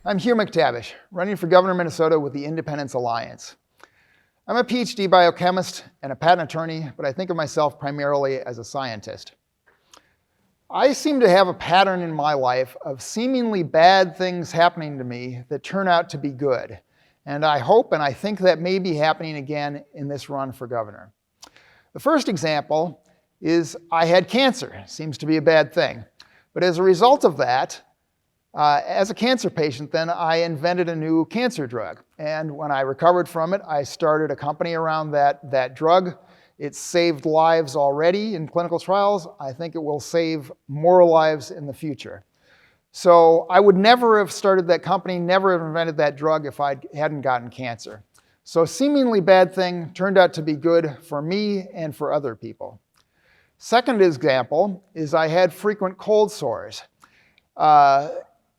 I'm Hugh McTavish, running for governor of Minnesota with the Independence Alliance. I'm a PhD biochemist and a patent attorney, but I think of myself primarily as a scientist. I seem to have a pattern in my life of seemingly bad things happening to me that turn out to be good. And I hope and I think that may be happening again in this run for governor. The first example is I had cancer. Seems to be a bad thing. But as a result of that, as a cancer patient, then I invented a new cancer drug. And when I recovered from it, I started a company around that drug. It's saved lives already in clinical trials. I think it will save more lives in the future. So I would never have started that company, never have invented that drug if I hadn't gotten cancer. So a seemingly bad thing turned out to be good for me and for other people. Second example is I had frequent cold sores.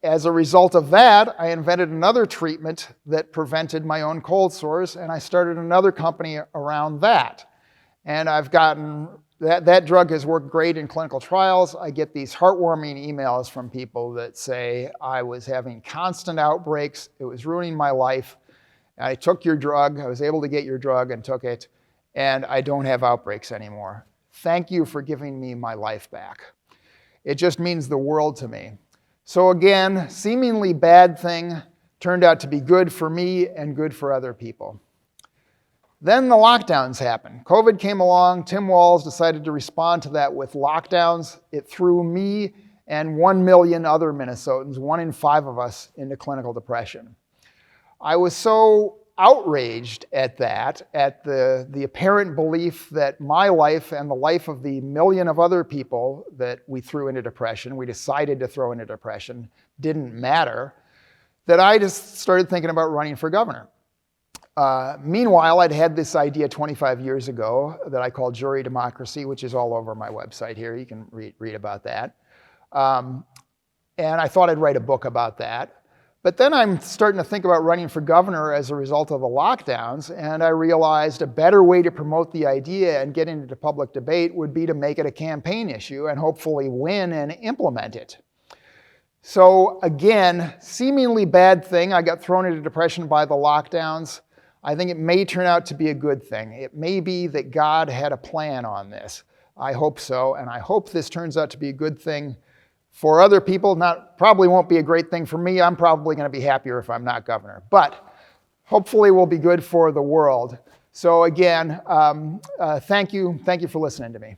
As a result of that, I invented another treatment that prevented my own cold sores, and I started another company around that. And I've gotten, that drug has worked great in clinical trials. I get these heartwarming emails from people that say, I was having constant outbreaks, it was ruining my life. I took your drug, I was able to get your drug and took it, and I don't have outbreaks anymore. Thank you for giving me my life back. It just means the world to me. So again, seemingly bad thing turned out to be good for me and good for other people. Then the lockdowns happened. COVID came along. Tim Walz decided to respond to that with lockdowns. It threw me and 1 million other Minnesotans, 1 in 5 of us, into clinical depression. I was so outraged at that, at the apparent belief that my life and the life of the million of other people that we threw into depression, we decided to throw into depression, didn't matter, that I just started thinking about running for governor. Meanwhile, I'd had this idea 25 years ago that I call jury democracy, which is all over my website here. You can read about that. And I thought I'd write a book about that. But then I'm starting to think about running for governor as a result of the lockdowns, and I realized a better way to promote the idea and get into public debate would be to make it a campaign issue and hopefully win and implement it. So again, seemingly bad thing. I got thrown into depression by the lockdowns. I think it may turn out to be a good thing. It may be that God had a plan on this. I hope so, and I hope this turns out to be a good thing for other people. Probably won't be a great thing for me. I'm probably going to be happier if I'm not governor. But hopefully will be good for the world. So again, thank you. Thank you for listening to me.